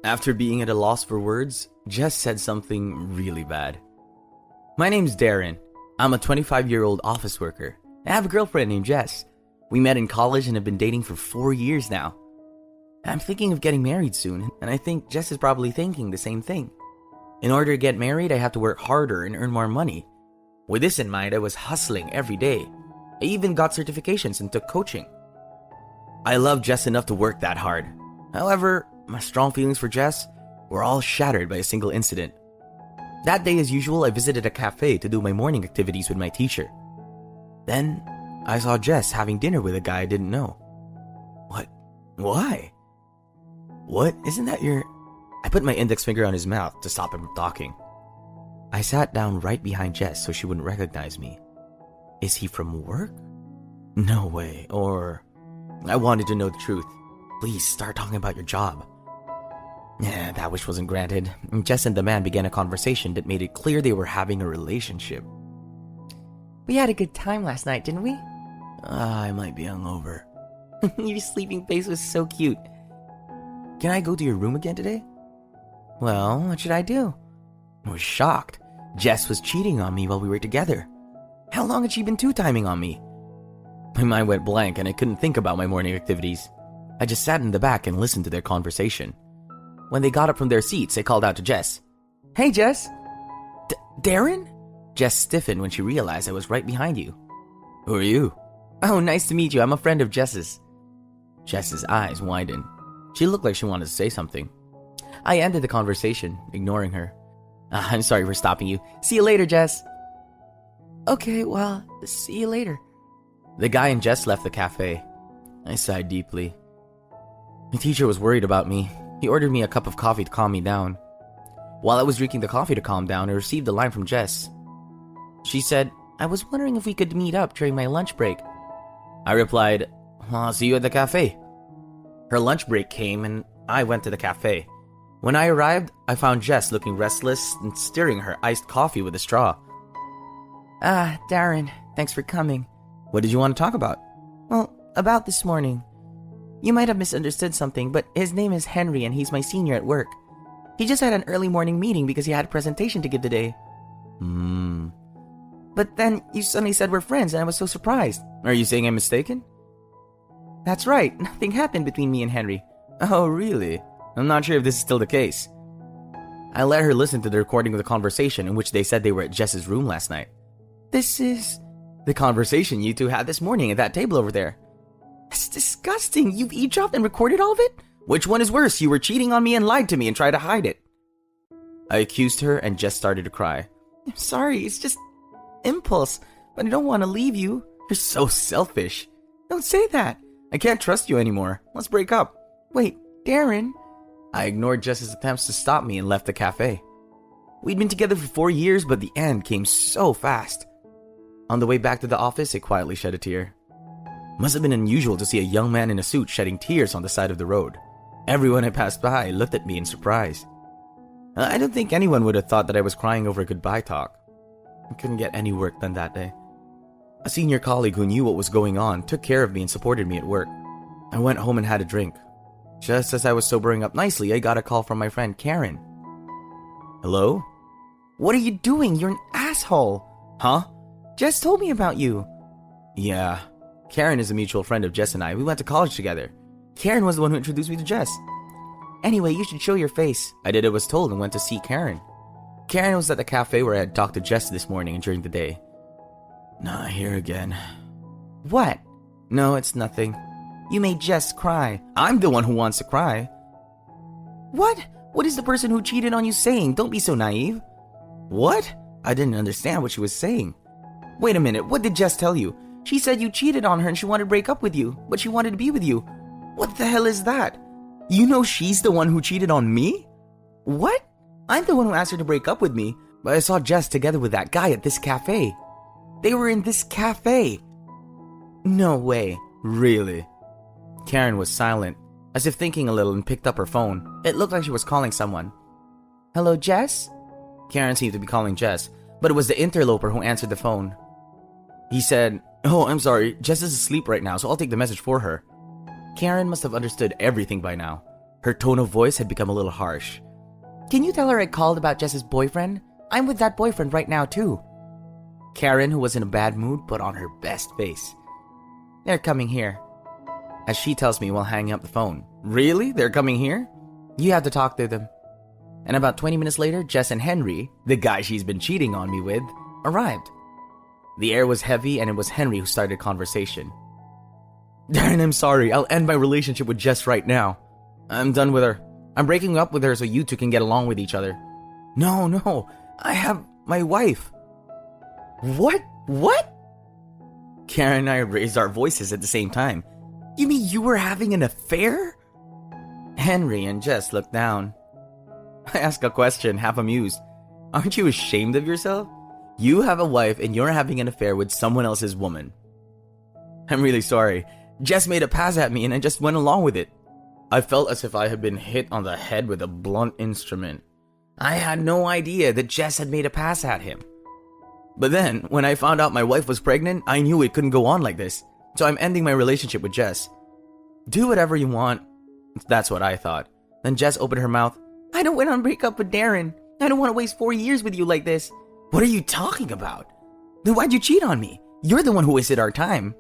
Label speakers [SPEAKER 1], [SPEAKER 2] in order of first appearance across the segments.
[SPEAKER 1] After being at a loss for words, Jess said something really bad. My name's Darren. I'm a 25-year-old office worker. I have a girlfriend named Jess. We met in college and have been dating for 4 years now. I'm thinking of getting married soon, and I think Jess is probably thinking the same thing. In order to get married, I have to work harder and earn more money. With this in mind, I was hustling every day. I even got certifications and took coaching. I love Jess enough to work that hard. However, my strong feelings for Jess were all shattered by a single incident. That day, as usual, I visited a cafe to do my morning activities with my teacher. Then, I saw Jess having dinner with a guy I didn't know. What? Why? What? Isn't that your... I put my index finger on his mouth to stop him from talking. I sat down right behind Jess so she wouldn't recognize me. Is he from work? No way. Or... I wanted to know the truth. Please start talking about your job. Yeah, that wish wasn't granted. Jess and the man began a conversation that made it clear they were having a relationship.
[SPEAKER 2] We had a good time last night, didn't we?
[SPEAKER 1] I might be hungover.
[SPEAKER 2] Your sleeping face was so cute.
[SPEAKER 1] Can I go to your room again today?
[SPEAKER 2] Well, what should I do?
[SPEAKER 1] I was shocked. Jess was cheating on me while we were together. How long had she been two-timing on me? My mind went blank and I couldn't think about my morning activities. I just sat in the back and listened to their conversation. When they got up from their seats, I called out to Jess.
[SPEAKER 2] Hey, Jess.
[SPEAKER 1] Darren? Jess stiffened when she realized I was right behind you. Who are you?
[SPEAKER 2] Oh, nice to meet you. I'm a friend of Jess's.
[SPEAKER 1] Jess's eyes widened. She looked like she wanted to say something. I ended the conversation, ignoring her. I'm sorry for stopping you.
[SPEAKER 2] See you later, Jess. Okay, well, see you later.
[SPEAKER 1] The guy and Jess left the cafe. I sighed deeply. My teacher was worried about me. He ordered me a cup of coffee to calm me down. While I was drinking the coffee to calm down, I received a line from Jess. She said, I was wondering if we could meet up during my lunch break. I replied, I'll see you at the cafe. Her lunch break came and I went to the cafe. When I arrived, I found Jess looking restless and stirring her iced coffee with a straw.
[SPEAKER 2] Darren, thanks for coming.
[SPEAKER 1] What did you want to talk about?
[SPEAKER 2] Well, about this morning. You might have misunderstood something, but his name is Henry and he's my senior at work. He just had an early morning meeting because he had a presentation to give today. But then you suddenly said we're friends and I was so surprised.
[SPEAKER 1] Are you saying I'm mistaken?
[SPEAKER 2] That's right. Nothing happened between me and Henry.
[SPEAKER 1] Oh, really? I'm not sure if this is still the case. I let her listen to the recording of the conversation in which they said they were at Jess's room last night.
[SPEAKER 2] This is...
[SPEAKER 1] the conversation you two had this morning at that table over there.
[SPEAKER 2] It's disgusting. You've eavesdropped and recorded all of it?
[SPEAKER 1] Which one is worse? You were cheating on me and lied to me and tried to hide it. I accused her and Jess started to cry.
[SPEAKER 2] I'm sorry, it's just impulse, but I don't want to leave you.
[SPEAKER 1] You're so selfish.
[SPEAKER 2] Don't say that.
[SPEAKER 1] I can't trust you anymore. Let's break up.
[SPEAKER 2] Wait, Darren.
[SPEAKER 1] I ignored Jess's attempts to stop me and left the cafe. We'd been together for 4 years, but the end came so fast. On the way back to the office, I quietly shed a tear. Must have been unusual to see a young man in a suit shedding tears on the side of the road. Everyone I passed by looked at me in surprise. I don't think anyone would have thought that I was crying over a goodbye talk. I couldn't get any work done that day. A senior colleague who knew what was going on took care of me and supported me at work. I went home and had a drink. Just as I was sobering up nicely, I got a call from my friend Karen. Hello?
[SPEAKER 2] What are you doing? You're an asshole.
[SPEAKER 1] Huh?
[SPEAKER 2] Jess told me about you.
[SPEAKER 1] Yeah. Karen is a mutual friend of Jess and I. We went to college together. Karen was the one who introduced me to Jess.
[SPEAKER 2] Anyway, you should show your face.
[SPEAKER 1] I did as I was told and went to see Karen. Karen was at the cafe where I had talked to Jess this morning and during the day. Not here again.
[SPEAKER 2] What?
[SPEAKER 1] No, it's nothing.
[SPEAKER 2] You made Jess cry.
[SPEAKER 1] I'm the one who wants to cry.
[SPEAKER 2] What? What is the person who cheated on you saying? Don't be so naive.
[SPEAKER 1] What? I didn't understand what she was saying.
[SPEAKER 2] Wait a minute, what did Jess tell you? She said you cheated on her and she wanted to break up with you, but she wanted to be with you. What the hell is that?
[SPEAKER 1] You know she's the one who cheated on me?
[SPEAKER 2] What? I'm the one who asked her to break up with me,
[SPEAKER 1] but I saw Jess together with that guy at this cafe.
[SPEAKER 2] They were in this cafe.
[SPEAKER 1] No way. Really? Karen was silent, as if thinking a little, and picked up her phone. It looked like she was calling someone.
[SPEAKER 2] Hello, Jess?
[SPEAKER 1] Karen seemed to be calling Jess, but it was the interloper who answered the phone. He said, "Oh, I'm sorry, Jess is asleep right now, so I'll take the message for her." Karen must have understood everything by now. Her tone of voice had become a little harsh.
[SPEAKER 2] Can you tell her I called about Jess's boyfriend? I'm with that boyfriend right now too.
[SPEAKER 1] Karen, who was in a bad mood, put on her best face.
[SPEAKER 2] They're coming here.
[SPEAKER 1] As she tells me while hanging up the phone. Really? They're coming here?
[SPEAKER 2] You have to talk to them.
[SPEAKER 1] And about 20 minutes later, Jess and Henry, the guy she's been cheating on me with, arrived. The air was heavy and it was Henry who started conversation. Darren, I'm sorry. I'll end my relationship with Jess right now. I'm done with her. I'm breaking up with her so you two can get along with each other. No. I have my wife.
[SPEAKER 2] What?
[SPEAKER 1] Karen and I raised our voices at the same time.
[SPEAKER 2] You mean you were having an affair?
[SPEAKER 1] Henry and Jess looked down. I asked a question, half amused. Aren't you ashamed of yourself? You have a wife and you're having an affair with someone else's woman. I'm really sorry. Jess made a pass at me and I just went along with it. I felt as if I had been hit on the head with a blunt instrument. I had no idea that Jess had made a pass at him. But then, when I found out my wife was pregnant, I knew it couldn't go on like this. So I'm ending my relationship with Jess. Do whatever you want. That's what I thought. Then Jess opened her mouth.
[SPEAKER 2] I don't want to break up with Darren. I don't want to waste 4 years with you like this.
[SPEAKER 1] What are you talking about? Then why'd you cheat on me? You're the one who wasted our time.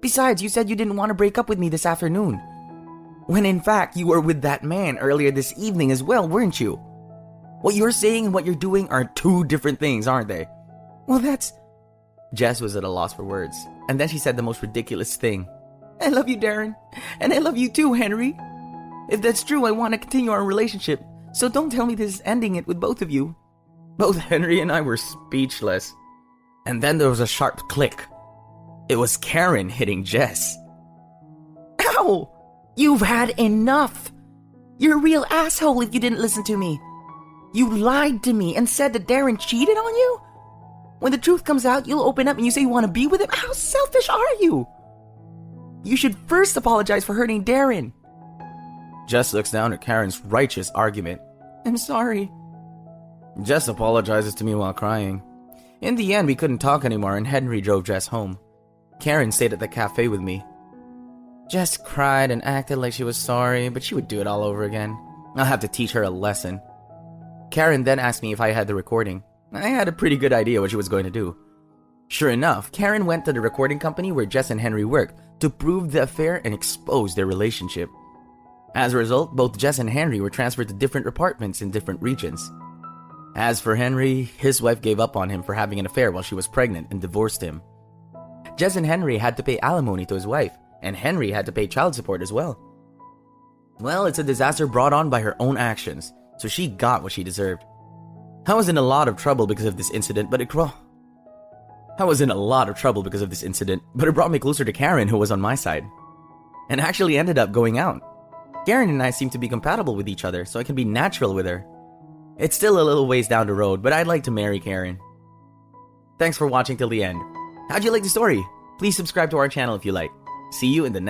[SPEAKER 2] Besides, you said you didn't want to break up with me this afternoon. When in fact, you were with that man earlier this evening as well, weren't you?
[SPEAKER 1] What you're saying and what you're doing are two different things, aren't they?
[SPEAKER 2] Well, that's...
[SPEAKER 1] Jess was at a loss for words. And then she said the most ridiculous thing.
[SPEAKER 2] I love you, Darren. And I love you too, Henry. If that's true, I want to continue our relationship. So don't tell me this is ending it with both of you.
[SPEAKER 1] Both Henry and I were speechless. And then there was a sharp click. It was Karen hitting Jess.
[SPEAKER 2] Ow! You've had enough. You're a real asshole if you didn't listen to me. You lied to me and said that Darren cheated on you? When the truth comes out, you'll open up and you say you want to be with him? How selfish are you? You should first apologize for hurting Darren.
[SPEAKER 1] Jess looks down at Karen's righteous argument.
[SPEAKER 2] I'm sorry.
[SPEAKER 1] Jess apologizes to me while crying. In the end, we couldn't talk anymore and Henry drove Jess home. Karen stayed at the cafe with me. Jess cried and acted like she was sorry, but she would do it all over again. I'll have to teach her a lesson. Karen then asked me if I had the recording. I had a pretty good idea what she was going to do. Sure enough, Karen went to the recording company where Jess and Henry worked to prove the affair and expose their relationship. As a result, both Jess and Henry were transferred to different apartments in different regions. As for Henry, his wife gave up on him for having an affair while she was pregnant and divorced him. Jess and Henry had to pay alimony to his wife, and Henry had to pay child support as well. Well, it's a disaster brought on by her own actions, so she got what she deserved. I was in a lot of trouble because of this incident, but it brought me closer to Karen, who was on my side, and actually ended up going out. Karen and I seem to be compatible with each other, so I can be natural with her. It's still a little ways down the road, but I'd like to marry Karen. Thanks for watching till the end. How'd you like the story? Please subscribe to our channel if you like. See you in the next